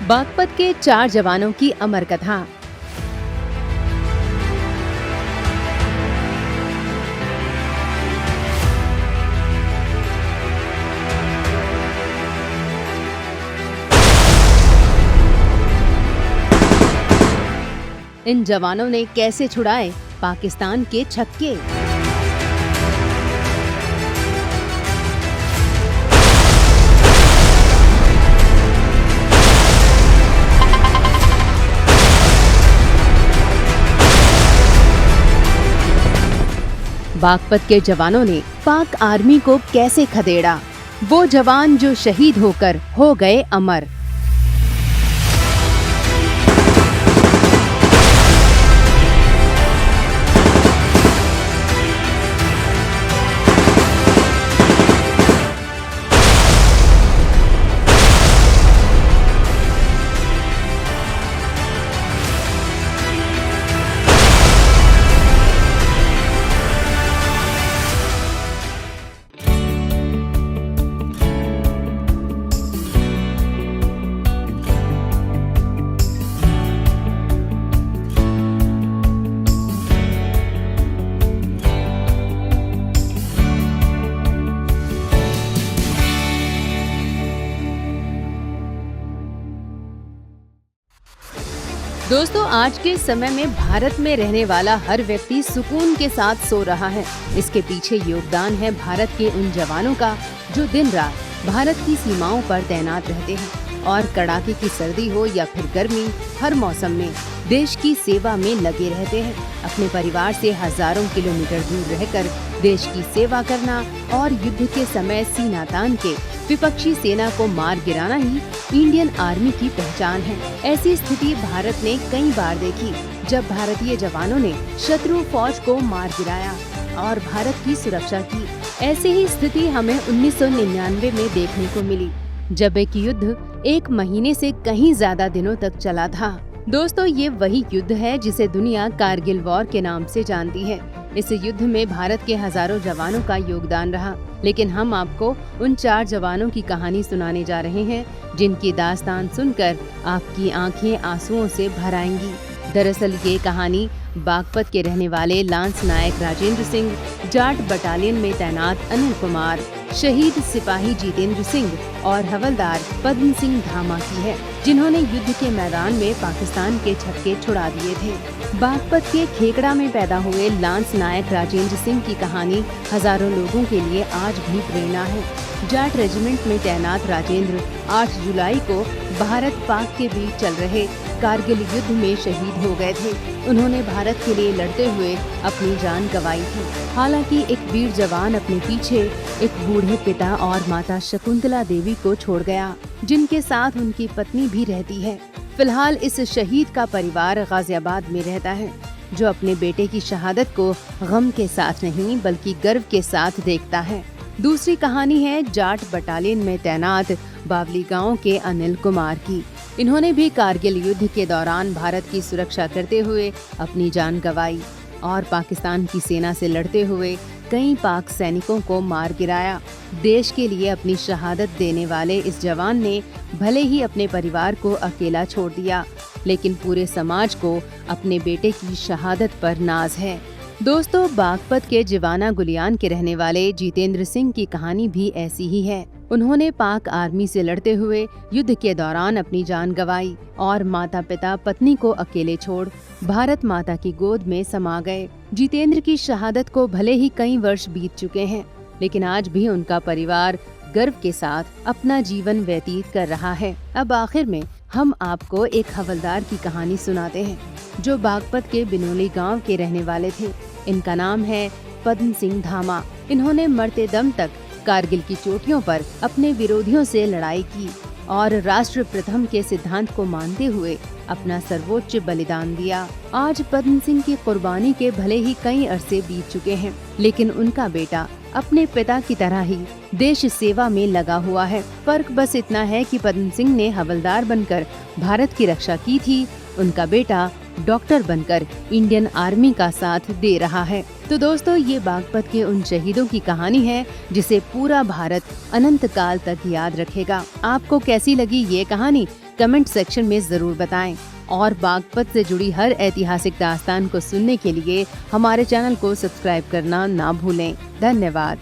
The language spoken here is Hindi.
बागपत के 4 जवानों की अमर कथा। इन जवानों ने कैसे छुड़ाए पाकिस्तान के छक्के। बागपत के जवानों ने पाक आर्मी को कैसे खदेड़ा, वो जवान जो शहीद होकर हो गए अमर। दोस्तों, आज के समय में भारत में रहने वाला हर व्यक्ति सुकून के साथ सो रहा है। इसके पीछे योगदान है भारत के उन जवानों का जो दिन रात भारत की सीमाओं पर तैनात रहते हैं और कड़ाके की सर्दी हो या फिर गर्मी, हर मौसम में देश की सेवा में लगे रहते हैं। अपने परिवार से हजारों किलोमीटर दूर रहकर देश की सेवा करना और युद्ध के समय सीना तान के विपक्षी सेना को मार गिराना ही इंडियन आर्मी की पहचान है। ऐसी स्थिति भारत ने कई बार देखी, जब भारतीय जवानों ने शत्रु फौज को मार गिराया और भारत की सुरक्षा की। ऐसी ही स्थिति हमें 1999 में देखने को मिली, जब एक युद्ध 1 महीने से कहीं ज्यादा दिनों तक चला था। दोस्तों, ये वही युद्ध है जिसे दुनिया कारगिल वॉर के नाम से जानती है। इस युद्ध में भारत के हजारों जवानों का योगदान रहा, लेकिन हम आपको उन 4 जवानों की कहानी सुनाने जा रहे हैं जिनकी दास्तान सुनकर आपकी आंखें आंसुओं से भर आएंगी। दरअसल ये कहानी बागपत के रहने वाले लांस नायक राजेंद्र सिंह, जाट बटालियन में तैनात अनिल कुमार, शहीद सिपाही जितेंद्र सिंह और हवलदार पद्म सिंह धामा की है, जिन्होंने युद्ध के मैदान में पाकिस्तान के छक्के छुड़ा दिए थे। बागपत के खेकड़ा में पैदा हुए लांस नायक राजेंद्र सिंह की कहानी हजारों लोगों के लिए आज भी प्रेरणा है। जाट रेजिमेंट में तैनात राजेंद्र 8 जुलाई को भारत पाक के बीच चल रहे कारगिल युद्ध में शहीद हो गए थे। उन्होंने भारत के लिए लड़ते हुए अपनी जान गंवाई थी। हालांकि एक वीर जवान अपने पीछे एक बूढ़े पिता और माता शकुंतला देवी को छोड़ गया, जिनके साथ उनकी पत्नी भी रहती है। फिलहाल इस शहीद का परिवार गाजियाबाद में रहता है, जो अपने बेटे की शहादत को गम के साथ नहीं बल्कि गर्व के साथ देखता है। दूसरी कहानी है जाट बटालियन में तैनात बावली गांव के अनिल कुमार की। इन्होंने भी कारगिल युद्ध के दौरान भारत की सुरक्षा करते हुए अपनी जान गंवाई और पाकिस्तान की सेना से लड़ते हुए कई पाक सैनिकों को मार गिराया। देश के लिए अपनी शहादत देने वाले इस जवान ने भले ही अपने परिवार को अकेला छोड़ दिया, लेकिन पूरे समाज को अपने बेटे की शहादत पर नाज है। दोस्तों, बागपत के जिवाना गुलियान के रहने वाले जितेंद्र सिंह की कहानी भी ऐसी ही है। उन्होंने पाक आर्मी से लड़ते हुए युद्ध के दौरान अपनी जान गंवाई और माता पिता पत्नी को अकेले छोड़ भारत माता की गोद में समा गए। जितेंद्र की शहादत को भले ही कई वर्ष बीत चुके हैं, लेकिन आज भी उनका परिवार गर्व के साथ अपना जीवन व्यतीत कर रहा है। अब आखिर में हम आपको एक हवलदार की कहानी सुनाते हैं, जो बागपत के बिनोली गांव के रहने वाले थे। इनका नाम है पद्म सिंह धामा। इन्होंने मरते दम तक कारगिल की चोटियों पर अपने विरोधियों से लड़ाई की और राष्ट्र प्रथम के सिद्धांत को मानते हुए अपना सर्वोच्च बलिदान दिया। आज पद्म सिंह की कुर्बानी के भले ही कई अरसे बीत चुके हैं, लेकिन उनका बेटा अपने पिता की तरह ही देश सेवा में लगा हुआ है। फर्क बस इतना है कि पद्म सिंह ने हवलदार बनकर भारत की रक्षा की थी, उनका बेटा डॉक्टर बनकर इंडियन आर्मी का साथ दे रहा है। तो दोस्तों, ये बागपत के उन शहीदों की कहानी है जिसे पूरा भारत अनंत काल तक याद रखेगा। आपको कैसी लगी ये कहानी कमेंट सेक्शन में जरूर बताएं। और बागपत से जुड़ी हर ऐतिहासिक दास्तान को सुनने के लिए हमारे चैनल को सब्सक्राइब करना ना भूलें। धन्यवाद।